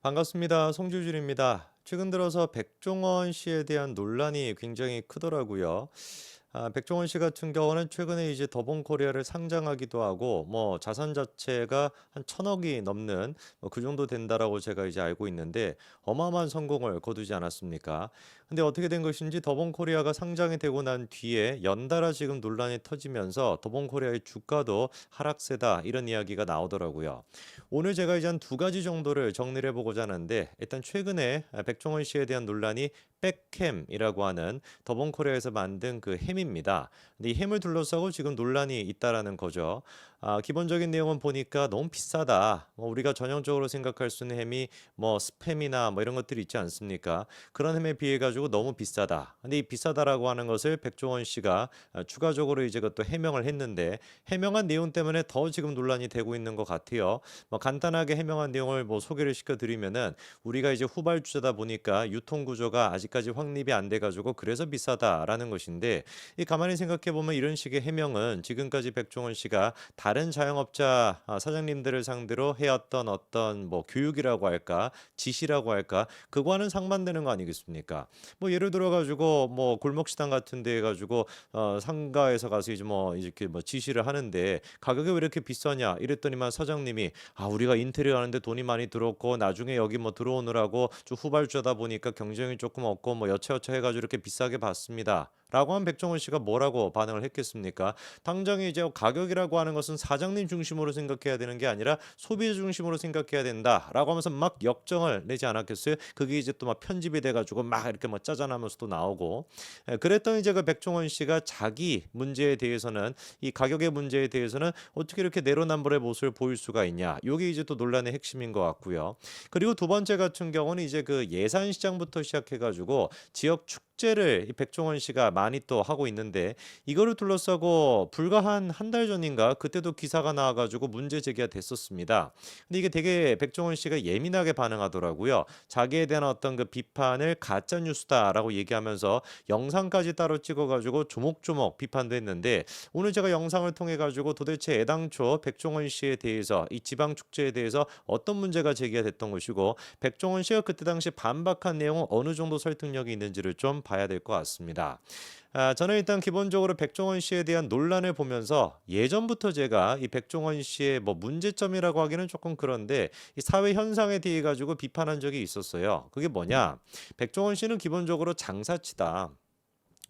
반갑습니다. 송주준입니다. 최근 들어서 백종원 씨에 대한 논란이 굉장히 크더라고요. 백종원 씨 같은 경우는 최근에 이제 더본코리아를 상장하기도 하고 뭐 자산 자체가 한 1,000억이 넘는 뭐 그 정도 된다라고 제가 이제 알고 있는데 어마어마한 성공을 거두지 않았습니까? 근데 어떻게 된 것인지 더본코리아가 상장이 되고 난 뒤에 연달아 지금 논란이 터지면서 더본코리아의 주가도 하락세다 이런 이야기가 나오더라고요. 오늘 제가 이제 한 두 가지 정도를 정리를 해보고자 하는데 일단 최근에 백종원 씨에 대한 논란이 백햄이라고 하는 더본코리아에서 만든 그 햄입니다. 근데 이 햄을 둘러싸고 지금 논란이 있다라는 거죠. 기본적인 내용은 보니까 너무 비싸다. 뭐 우리가 전형적으로 생각할 수 있는 햄이 뭐 스팸이나 뭐 이런 것들이 있지 않습니까? 그런 햄에 비해 가지고 너무 비싸다. 근데 이 비싸다라고 하는 것을 백종원 씨가 추가적으로 이제 그것도 해명을 했는데 해명한 내용 때문에 더 지금 논란이 되고 있는 것 같아요. 뭐 간단하게 해명한 내용을 뭐 소개를 시켜드리면은 우리가 이제 후발주자다 보니까 유통 구조가 아직까지 확립이 안 돼 가지고 그래서 비싸다라는 것인데 이 가만히 생각해 보면 이런 식의 해명은 지금까지 백종원 씨가 다른 자영업자 사장님들을 상대로 해왔던 어떤 뭐 교육이라고 할까 지시라고 할까 그거와는 상반되는 거 아니겠습니까? 뭐 예를 들어 가지고 뭐 골목식당 같은 데 가지고 상가에서 가서 이제 뭐 이렇게 뭐 지시를 하는데 가격이 왜 이렇게 비싸냐 이랬더니만 사장님이 우리가 인테리어 하는데 돈이 많이 들었고 나중에 여기 뭐 들어오느라고 좀 후발주다 보니까 경쟁이 조금 없고 뭐 여차여차 해가지고 이렇게 비싸게 받습니다. 라고 한 백종원 씨가 뭐라고 반응을 했겠습니까? 당장에 이제 가격이라고 하는 것은 사장님 중심으로 생각해야 되는 게 아니라 소비자 중심으로 생각해야 된다라고 하면서 막 역정을 내지 않았겠어요? 그게 이제 또 막 편집이 돼가지고 막 이렇게 뭐 짜잔하면서도 나오고 그랬던 이제 그 백종원 씨가 자기 문제에 대해서는 이 가격의 문제에 대해서는 어떻게 이렇게 내로남불의 모습을 보일 수가 있냐? 요게 이제 또 논란의 핵심인 것 같고요. 그리고 두 번째 같은 경우는 이제 그 예산 시장부터 시작해 가지고 지역 축제를 이 백종원 씨가 많이 또 하고 있는데 이거를 둘러싸고 불과 한 한 달 전인가 그때도 기사가 나와 가지고 문제 제기가 됐었습니다. 근데 이게 되게 백종원 씨가 예민하게 반응하더라고요. 자기에 대한 어떤 그 비판을 가짜 뉴스다라고 얘기하면서 영상까지 따로 찍어 가지고 조목조목 비판도 했는데 오늘 제가 영상을 통해 가지고 도대체 애당초 백종원 씨에 대해서 이 지방 축제에 대해서 어떤 문제가 제기가 됐던 것이고 백종원 씨가 그때 당시 반박한 내용은 어느 정도 설득력이 있는지를 좀 봐야 될 것 같습니다. 저는 일단 기본적으로 백종원 씨에 대한 논란을 보면서 예전부터 제가 이 백종원 씨의 뭐 문제점이라고 하기는 조금 그런데 이 사회 현상에 대해 가지고 비판한 적이 있었어요. 그게 뭐냐? 백종원 씨는 기본적으로 장사치다.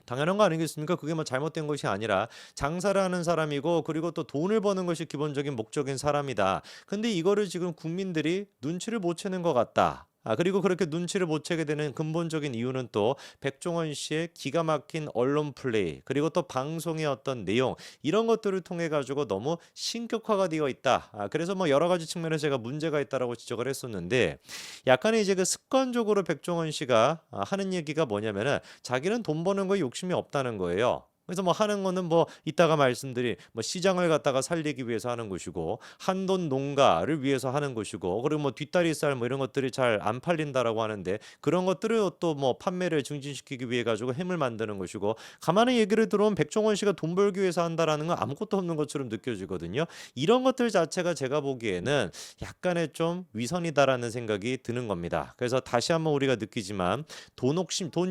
당연한 거 아니겠습니까? 그게 뭐 잘못된 것이 아니라 장사를 하는 사람이고 그리고 또 돈을 버는 것이 기본적인 목적인 사람이다. 근데 이거를 지금 국민들이 눈치를 못 채는 것 같다. 그리고 그렇게 눈치를 못 채게 되는 근본적인 이유는 또 백종원 씨의 기가 막힌 언론 플레이, 그리고 또 방송의 어떤 내용, 이런 것들을 통해 가지고 너무 신격화가 되어 있다. 그래서 뭐 여러 가지 측면에서 제가 문제가 있다라고 지적을 했었는데 약간의 이제 그 습관적으로 백종원 씨가 하는 얘기가 뭐냐면은 자기는 돈 버는 거에 욕심이 없다는 거예요. 그래서 뭐 하는 거는 뭐 이따가 말씀드린 뭐 시장을 갖다가 살리기 위해서 하는 것이고 한돈 농가를 위해서 하는 것이고 그리고 뭐 뒷다리살 뭐 이런 것들이 잘 안 팔린다라고 하는데 그런 것들을 또 뭐 판매를 증진시키기 위해 가지고 햄을 만드는 것이고 가만히 얘기를 들어보면 백종원 씨가 돈 벌기 위해서 한다라는 건 아무것도 없는 것처럼 느껴지거든요. 이런 것들 자체가 제가 보기에는 약간의 좀 위선이다라는 생각이 드는 겁니다. 그래서 다시 한번 우리가 느끼지만 돈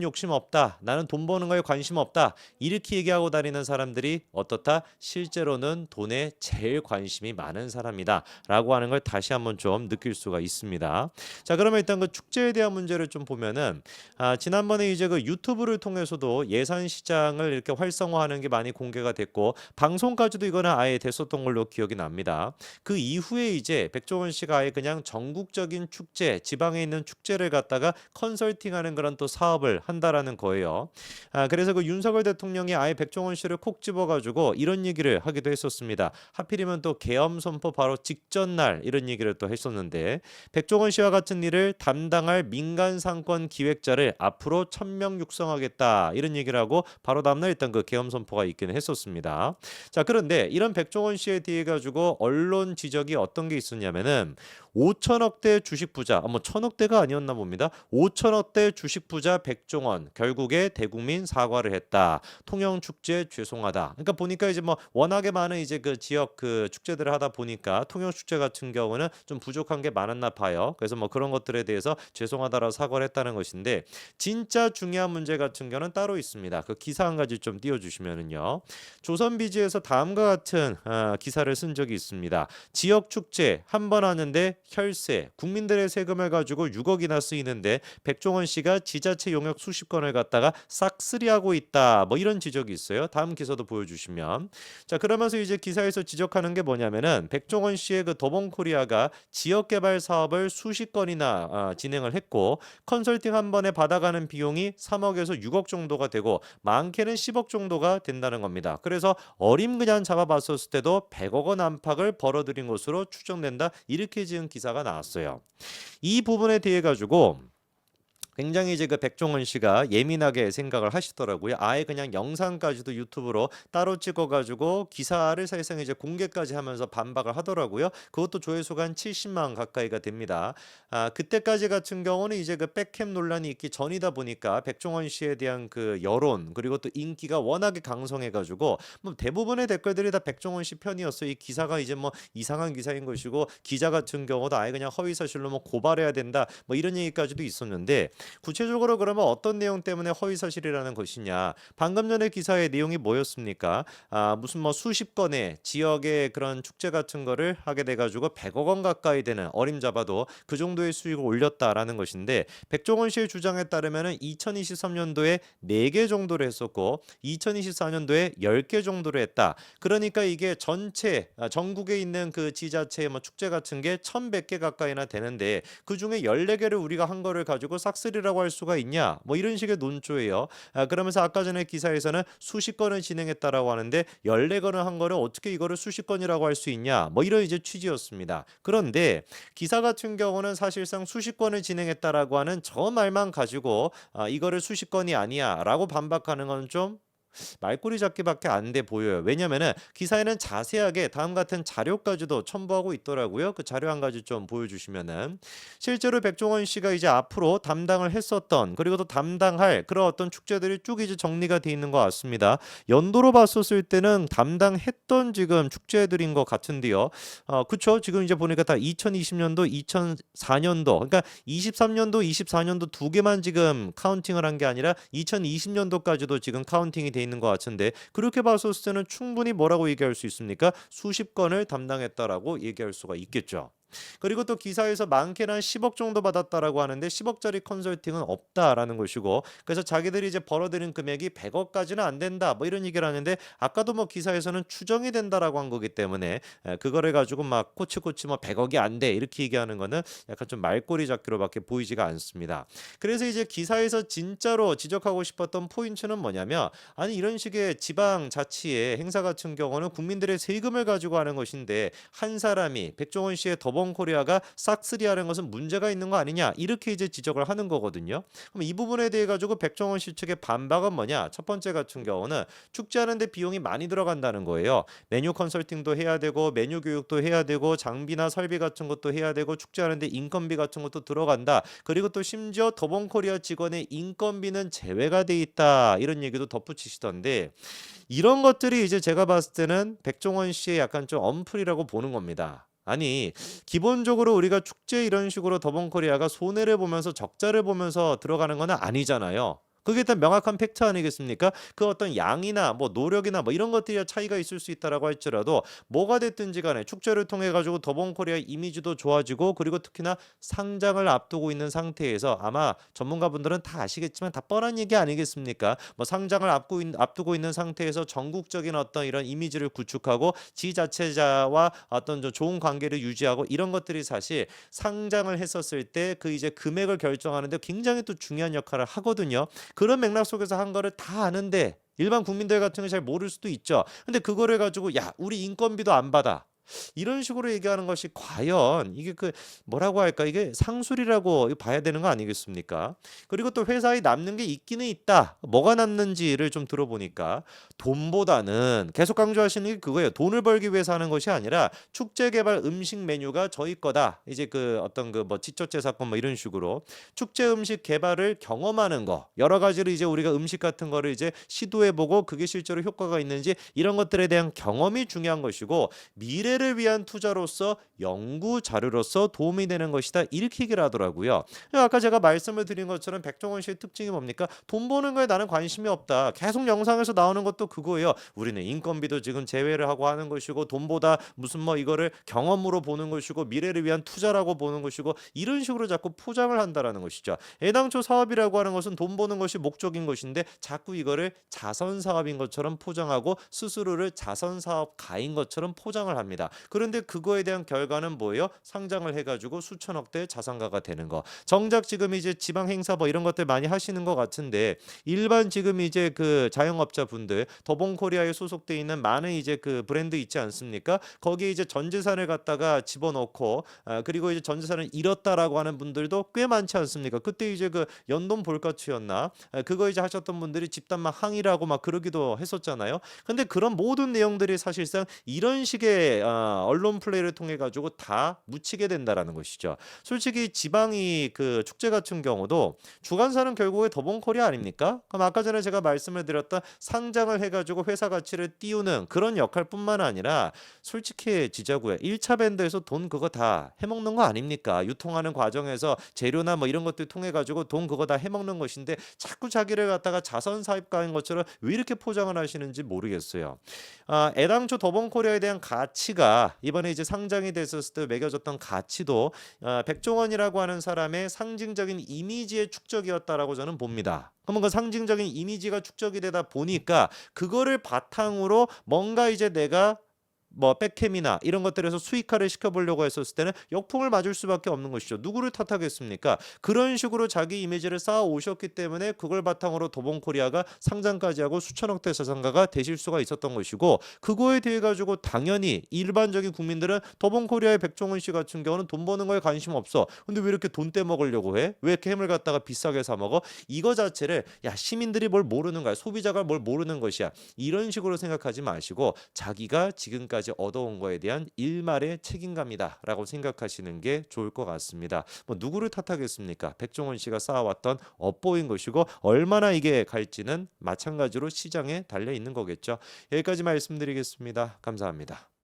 욕심 없다. 나는 돈 버는 거에 관심 없다. 이렇게 얘기하고 다니는 사람들이 어떻다? 실제로는 돈에 제일 관심이 많은 사람이다. 라고 하는 걸 다시 한번 좀 느낄 수가 있습니다. 자, 그러면 일단 그 축제에 대한 문제를 좀 보면은 지난번에 이제 그 유튜브를 통해서도 예산 시장을 이렇게 활성화하는 게 많이 공개가 됐고 방송까지도 이거는 아예 됐었던 걸로 기억이 납니다. 그 이후에 이제 백종원 씨가 아예 그냥 전국적인 축제, 지방에 있는 축제를 갖다가 컨설팅하는 그런 또 사업을 한다라는 거예요. 그래서 그 윤석열 대통령이 아예 백종원 씨를 콕 집어가지고 이런 얘기를 하기도 했었습니다. 하필이면 또 계엄 선포 바로 직전 날 이런 얘기를 또 했었는데 백종원 씨와 같은 일을 담당할 민간 상권 기획자를 앞으로 1,000명 육성하겠다 이런 얘기를 하고 바로 다음날 일단 그 계엄 선포가 있기는 했었습니다. 자, 그런데 이런 백종원 씨에 대해 가지고 언론 지적이 어떤 게 있었냐면은 5천억대 주식 부자, 뭐 천억대가 아니었나 봅니다. 5천억대 주식 부자 백종원 결국에 대국민 사과를 했다. 통영 축제 죄송하다. 그러니까 보니까 이제 뭐 워낙에 많은 이제 그 지역 그 축제들을 하다 보니까 통영 축제 같은 경우는 좀 부족한 게 많았나 봐요. 그래서 뭐 그런 것들에 대해서 죄송하다라고 사과를 했다는 것인데 진짜 중요한 문제 같은 경우는 따로 있습니다. 그 기사 한 가지 좀 띄워주시면은요. 조선비지에서 다음과 같은 기사를 쓴 적이 있습니다. 지역 축제 한 번 하는데 혈세, 국민들의 세금을 가지고 6억이나 쓰이는데 백종원 씨가 지자체 용역 수십 건을 갖다가 싹쓸이하고 있다. 뭐 이런 지적이 있어요. 다음 기사도 보여주시면. 자, 그러면서 이제 기사에서 지적하는 게 뭐냐면은 백종원 씨의 그 더본코리아가 지역 개발 사업을 수십 건이나 진행을 했고 컨설팅 한 번에 받아가는 비용이 3억에서 6억 정도가 되고 많게는 10억 정도가 된다는 겁니다. 그래서 어림그냥 잡아봤었을 때도 100억 원 안팎을 벌어들인 것으로 추정된다. 이렇게 지은 기사가 나왔어요. 이 부분에 대해 가지고 굉장히 이제 그 백종원 씨가 예민하게 생각을 하시더라고요. 아예 그냥 영상까지도 유튜브로 따로 찍어가지고 기사를 사실상 이제 공개까지 하면서 반박을 하더라고요. 그것도 조회수가 한 70만 가까이가 됩니다. 그때까지 같은 경우는 이제 그 백캠 논란이 있기 전이다 보니까 백종원 씨에 대한 그 여론 그리고 또 인기가 워낙에 강성해가지고 뭐 대부분의 댓글들이 다 백종원 씨 편이었어요. 이 기사가 이제 뭐 이상한 기사인 것이고 기자 같은 경우도 아예 그냥 허위 사실로 뭐 고발해야 된다 뭐 이런 얘기까지도 있었는데 구체적으로 그러면 어떤 내용 때문에 허위 사실이라는 것이냐? 방금 전에 기사의 내용이 뭐였습니까? 무슨 뭐 수십 건의 지역의 그런 축제 같은 거를 하게 돼가지고 100억 원 가까이 되는 어림잡아도 그 정도의 수익을 올렸다라는 것인데 백종원 씨의 주장에 따르면은 2023년도에 4개 정도를 했었고 2024년도에 10개 정도를 했다. 그러니까 이게 전체 전국에 있는 그 지자체의 뭐 축제 같은 게 1,100개 가까이나 되는데 그 중에 14개를 우리가 한 거를 가지고 싹쓸이라고 할 수가 있냐? 뭐 이런 식의 논조예요. 그러면서 아까 전에 기사에서는 수십 건을 진행했다라고 하는데 14건을 한 거를 어떻게 이거를 수십 건이라고 할 수 있냐? 뭐 이런 이제 취지였습니다. 그런데 기사 같은 경우는 사실상 수십 건을 진행했다라고 하는 저 말만 가지고 이거를 수십 건이 아니야라고 반박하는 건 좀 말꼬리 잡기밖에 안 돼 보여요. 왜냐면은 기사에는 자세하게 다음 같은 자료까지도 첨부하고 있더라고요. 그 자료 한 가지 좀 보여주시면은 실제로 백종원 씨가 이제 앞으로 담당을 했었던 그리고 또 담당할 그런 어떤 축제들이 쭉 이제 정리가 돼 있는 것 같습니다. 연도로 봤었을 때는 담당했던 지금 축제들인 것 같은데요. 그쵸? 지금 이제 보니까 다 2020년도, 2004년도, 그러니까 23년도, 24년도 두 개만 지금 카운팅을 한 게 아니라 2020년도까지도 지금 카운팅이 돼 있는 것 같은데 그렇게 봤을 때는 충분히 뭐라고 얘기할 수 있습니까? 수십 건을 담당했다라고 얘기할 수가 있겠죠. 그리고 또 기사에서 많게는 한 10억 정도 받았다라고 하는데 10억짜리 컨설팅은 없다라는 것이고 그래서 자기들이 이제 벌어들인 금액이 100억까지는 안 된다 뭐 이런 얘기를 하는데 아까도 뭐 기사에서는 추정이 된다라고 한 거기 때문에 그거를 가지고 막 코치코치 뭐 100억이 안 돼 이렇게 얘기하는 거는 약간 좀 말꼬리 잡기로밖에 보이지가 않습니다. 그래서 이제 기사에서 진짜로 지적하고 싶었던 포인트는 뭐냐면 아니 이런 식의 지방 자치의 행사 같은 경우는 국민들의 세금을 가지고 하는 것인데 한 사람이 백종원 씨의 더본코리아가 싹쓸이하는 것은 문제가 있는 거 아니냐 이렇게 이제 지적을 하는 거거든요. 그럼 이 부분에 대해 가지고 백종원 씨 측의 반박은 뭐냐? 첫 번째 같은 경우는 축제하는데 비용이 많이 들어간다는 거예요. 메뉴 컨설팅도 해야 되고 메뉴 교육도 해야 되고 장비나 설비 같은 것도 해야 되고 축제하는데 인건비 같은 것도 들어간다. 그리고 또 심지어 더본코리아 직원의 인건비는 제외가 돼 있다. 이런 얘기도 덧붙이시던데 이런 것들이 이제 제가 봤을 때는 백종원 씨의 약간 좀 언플이라고 보는 겁니다. 아니 기본적으로 우리가 축제 이런 식으로 더본코리아가 손해를 보면서 적자를 보면서 들어가는 건 아니잖아요. 그게 일단 명확한 팩트 아니겠습니까? 그 어떤 양이나 뭐 노력이나 뭐 이런 것들이 차이가 있을 수 있다라고 할지라도 뭐가 됐든지 간에 축제를 통해 가지고 더본코리아 이미지도 좋아지고 그리고 특히나 상장을 앞두고 있는 상태에서 아마 전문가분들은 다 아시겠지만 다 뻔한 얘기 아니겠습니까? 뭐 상장을 앞두고 있는 상태에서 전국적인 어떤 이런 이미지를 구축하고 지자체자와 어떤 좀 좋은 관계를 유지하고 이런 것들이 사실 상장을 했었을 때 그 이제 금액을 결정하는데 굉장히 또 중요한 역할을 하거든요. 그런 맥락 속에서 한 거를 다 아는데 일반 국민들 같은 게 잘 모를 수도 있죠. 근데 그거를 가지고 야 우리 인건비도 안 받아. 이런 식으로 얘기하는 것이 과연 이게 그 뭐라고 할까? 이게 상술이라고 봐야 되는 거 아니겠습니까? 그리고 또 회사에 남는 게 있기는 있다. 뭐가 남는지를 좀 들어보니까 돈보다는 계속 강조하시는 게 그거예요. 돈을 벌기 위해서 하는 것이 아니라 축제 개발 음식 메뉴가 저희 거다. 이제 그 어떤 그 뭐 지초제 사건 뭐 이런 식으로 축제 음식 개발을 경험하는 거. 여러 가지로 이제 우리가 음식 같은 거를 이제 시도해 보고 그게 실제로 효과가 있는지 이런 것들에 대한 경험이 중요한 것이고 미래를 위한 투자로서 연구 자료로서 도움이 되는 것이다. 이렇게 얘기를 하더라고요. 아까 제가 말씀을 드린 것처럼 백종원 씨의 특징이 뭡니까? 돈 버는 거에 나는 관심이 없다. 계속 영상에서 나오는 것도 그거예요. 우리는 인건비도 지금 제외를 하고 하는 것이고 돈보다 무슨 뭐 이거를 경험으로 보는 것이고 미래를 위한 투자라고 보는 것이고 이런 식으로 자꾸 포장을 한다라는 것이죠. 애당초 사업이라고 하는 것은 돈 버는 것이 목적인 것인데 자꾸 이거를 자선 사업인 것처럼 포장하고 스스로를 자선 사업가인 것처럼 포장을 합니다. 그런데 그거에 대한 결과는 뭐예요? 상장을 해가지고 수천억 대 자산가가 되는 거. 정작 지금 이제 지방 행사 뭐 이런 것들 많이 하시는 것 같은데 일반 지금 이제 그 자영업자 분들 더본코리아에 소속돼 있는 많은 이제 그 브랜드 있지 않습니까? 거기에 이제 전 재산을 갖다가 집어넣고 그리고 이제 전 재산을 잃었다라고 하는 분들도 꽤 많지 않습니까? 그때 이제 그 연돈 볼까치였나? 그거 이제 하셨던 분들이 집단막 항의라고 막 그러기도 했었잖아요. 근데 그런 모든 내용들이 사실상 이런 식의 언론 플레이를 통해 가지고 다 묻히게 된다라는 것이죠. 솔직히 지방이 그 축제 같은 경우도 주관사는 결국에 더본코리아 아닙니까? 그럼 아까 전에 제가 말씀을 드렸던 상장을 해가지고 회사 가치를 띄우는 그런 역할뿐만 아니라 솔직히 지자고요. 1차 밴드에서 돈 그거 다 해먹는 거 아닙니까? 유통하는 과정에서 재료나 뭐 이런 것들 통해 가지고 돈 그거 다 해먹는 것인데 자꾸 자기를 갖다가 자선 사업가인 것처럼 왜 이렇게 포장을 하시는지 모르겠어요. 애당초 더본코리아에 대한 가치가 이번에 이제 상장이 됐었을 때 매겨졌던 가치도 백종원이라고 하는 사람의 상징적인 이미지의 축적이었다라고 저는 봅니다. 그러면 그 상징적인 이미지가 축적이 되다 보니까 그거를 바탕으로 뭔가 이제 내가 뭐 백캠이나 이런 것들에서 수익화를 시켜보려고 했었을 때는 역풍을 맞을 수밖에 없는 것이죠. 누구를 탓하겠습니까? 그런 식으로 자기 이미지를 쌓아 오셨기 때문에 그걸 바탕으로 더본코리아가 상장까지 하고 수천억대 자산가가 되실 수가 있었던 것이고 그거에 대해 가지고 당연히 일반적인 국민들은 더본코리아의 백종원 씨 같은 경우는 돈 버는 거에 관심 없어. 근데 왜 이렇게 돈 떼먹으려고 해? 왜 이렇게 햄을 갖다가 비싸게 사 먹어? 이거 자체를 야 시민들이 뭘 모르는 거야. 소비자가 뭘 모르는 것이야. 이런 식으로 생각하지 마시고 자기가 지금까지 얻어온 거에 대한 일말의 책임감이다라고 생각하시는 게 좋을 것 같습니다. 뭐 누구를 탓하겠습니까? 백종원 씨가 쌓아왔던 업보인 것이고 얼마나 이게 갈지는 마찬가지로 시장에 달려 있는 거겠죠. 여기까지 말씀드리겠습니다. 감사합니다.